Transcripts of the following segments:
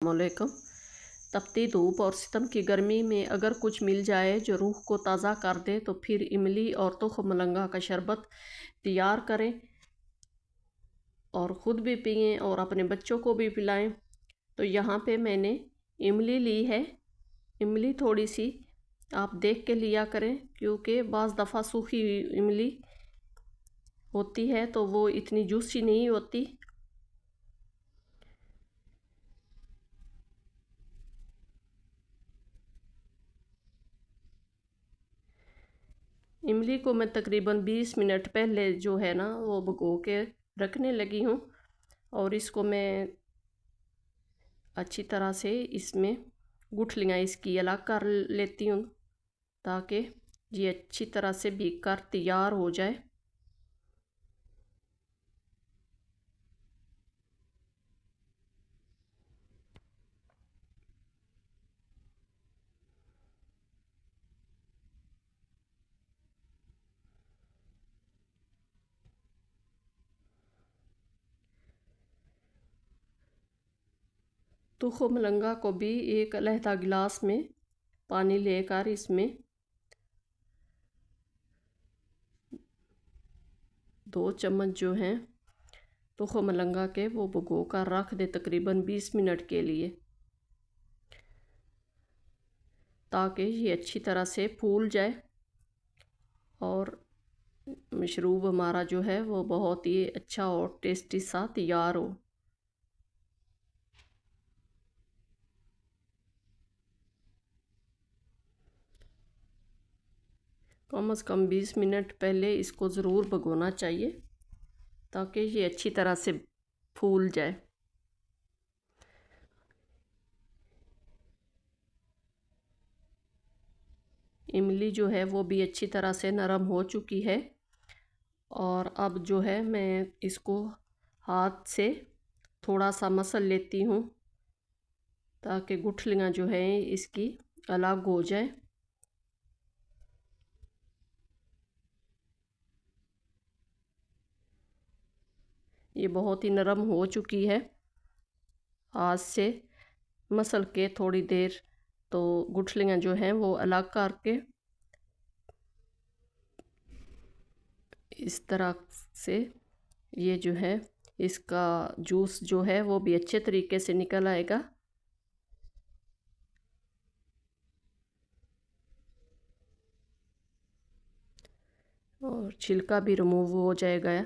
वालेकुम। तपती धूप और सितम की गर्मी में अगर कुछ मिल जाए जो रूह को ताज़ा कर दे तो फिर इमली और तुख मलंगा का शरबत तैयार करें और ख़ुद भी पिएं और अपने बच्चों को भी पिलाएं। तो यहाँ पे मैंने इमली ली है। इमली थोड़ी सी आप देख के लिया करें, क्योंकि बाज़ दफ़ा सूखी इमली होती है तो वो इतनी जूसी नहीं होती। इमली को मैं तकरीबन 20 मिनट पहले जो है ना वो भिगो के रखने लगी हूँ और इसको मैं अच्छी तरह से इसमें गुठलियाँ इसकी अलग कर लेती हूँ ताकि ये अच्छी तरह से भीग कर तैयार हो जाए। तुख मलंगा को भी एक अलहदा गिलास में पानी लेकर इसमें 2 चम्मच जो हैं तुख मलंगा के वो भिगो कर रख दे तकरीबन 20 मिनट के लिए, ताकि ये अच्छी तरह से फूल जाए और मशरूब हमारा जो है वो बहुत ही अच्छा और टेस्टी सा तैयार हो। कम से कम 20 मिनट पहले इसको ज़रूर भिगोना चाहिए ताकि ये अच्छी तरह से फूल जाए। इमली जो है वो भी अच्छी तरह से नरम हो चुकी है और अब जो है मैं इसको हाथ से थोड़ा सा मसल लेती हूँ ताकि गुठलियाँ जो हैं इसकी अलग हो जाए। ये बहुत ही नरम हो चुकी है। हाथ से मसल के थोड़ी देर तो गुठलियाँ जो हैं वो अलग करके इस तरह से ये जो है इसका जूस जो है वो भी अच्छे तरीके से निकल आएगा। और छिलका भी रिमूव हो जाएगा।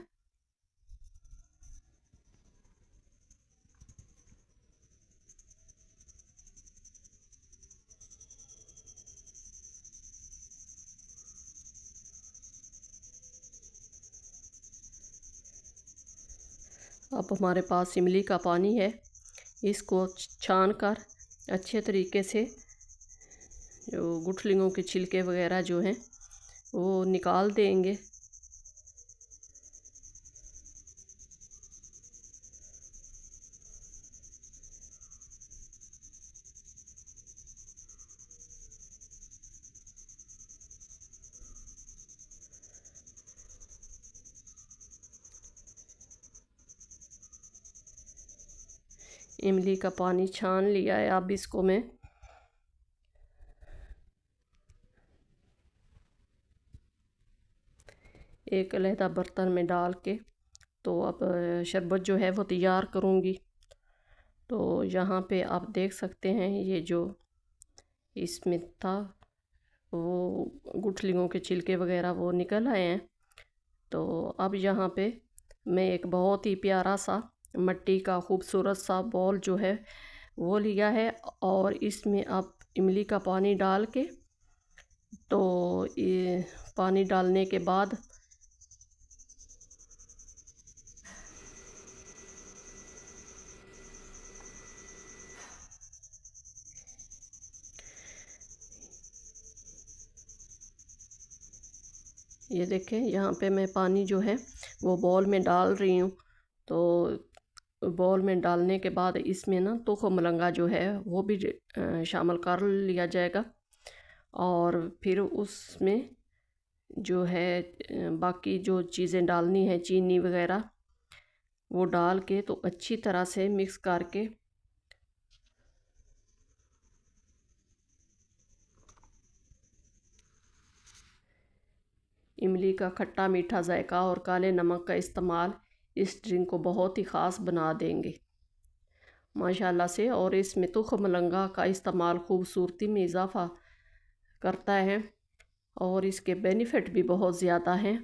अब हमारे पास इमली का पानी है, इसको छान कर अच्छे तरीके से जो गुठलियों के छिलके वगैरह जो हैं वो निकाल देंगे। इमली का पानी छान लिया है। अब इसको मैं एक अलहदा बर्तन में डाल के तो अब शरबत जो है वो तैयार करूँगी। तो यहाँ पे आप देख सकते हैं ये जो इसमें था वो गुठलियों के छिलके वगैरह वो निकल आए हैं। तो अब यहाँ पे मैं एक बहुत ही प्यारा सा मिट्टी का खूबसूरत सा बॉल जो है वो लिया है और इसमें अब इमली का पानी डाल के तो ये पानी डालने के बाद ये देखें यहाँ पे मैं पानी जो है वो बॉल में डाल रही हूँ। तो बॉल में डालने के बाद इसमें ना तुख मलंगा जो है वो भी शामिल कर लिया जाएगा और फिर उसमें जो है बाकी जो चीज़ें डालनी है चीनी वगैरह वो डाल के तो अच्छी तरह से मिक्स करके इमली का खट्टा मीठा जायका और काले नमक का इस्तेमाल इस ड्रिंक को बहुत ही ख़ास बना देंगे माशाल्लाह से। और इसमें तुख मलंगा का इस्तेमाल खूबसूरती में इजाफ़ा करता है और इसके बेनिफिट भी बहुत ज़्यादा हैं।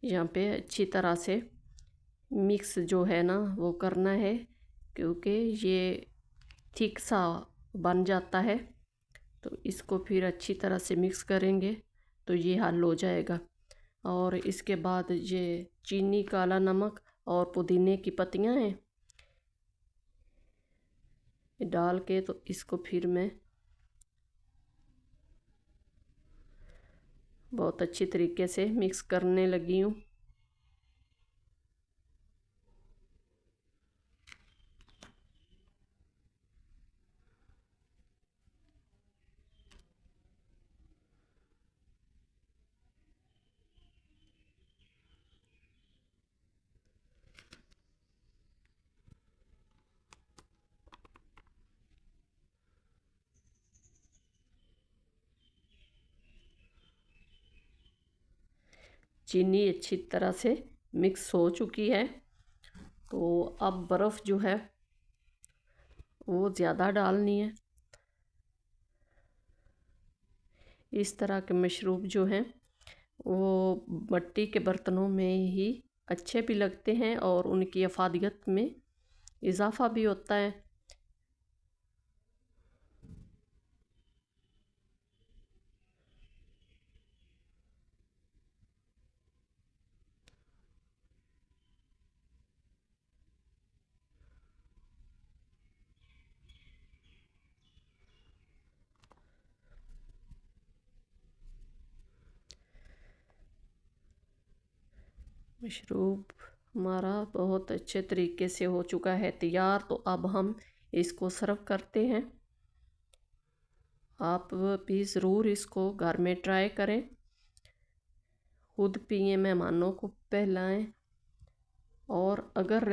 यहाँ पे अच्छी तरह से मिक्स जो है ना वो करना है, क्योंकि ये थिक सा बन जाता है। तो इसको फिर अच्छी तरह से मिक्स करेंगे तो ये हल हो जाएगा। और इसके बाद ये चीनी, काला नमक और पुदीने की पत्तियां हैं डाल के, तो इसको फिर मैं बहुत अच्छी तरीके से मिक्स करने लगी हूँ। चीनी अच्छी तरह से मिक्स हो चुकी है, तो अब बर्फ़ जो है वो ज़्यादा डालनी है। इस तरह के मशरूब जो हैं वो मिट्टी के बर्तनों में ही अच्छे भी लगते हैं और उनकी अफादियत में इजाफ़ा भी होता है। मशरूब हमारा बहुत अच्छे तरीके से हो चुका है तैयार। तो अब हम इसको सर्व करते हैं। आप भी ज़रूर इसको घर में ट्राई करें, खुद पिए, मेहमानों को पिलाएं। और अगर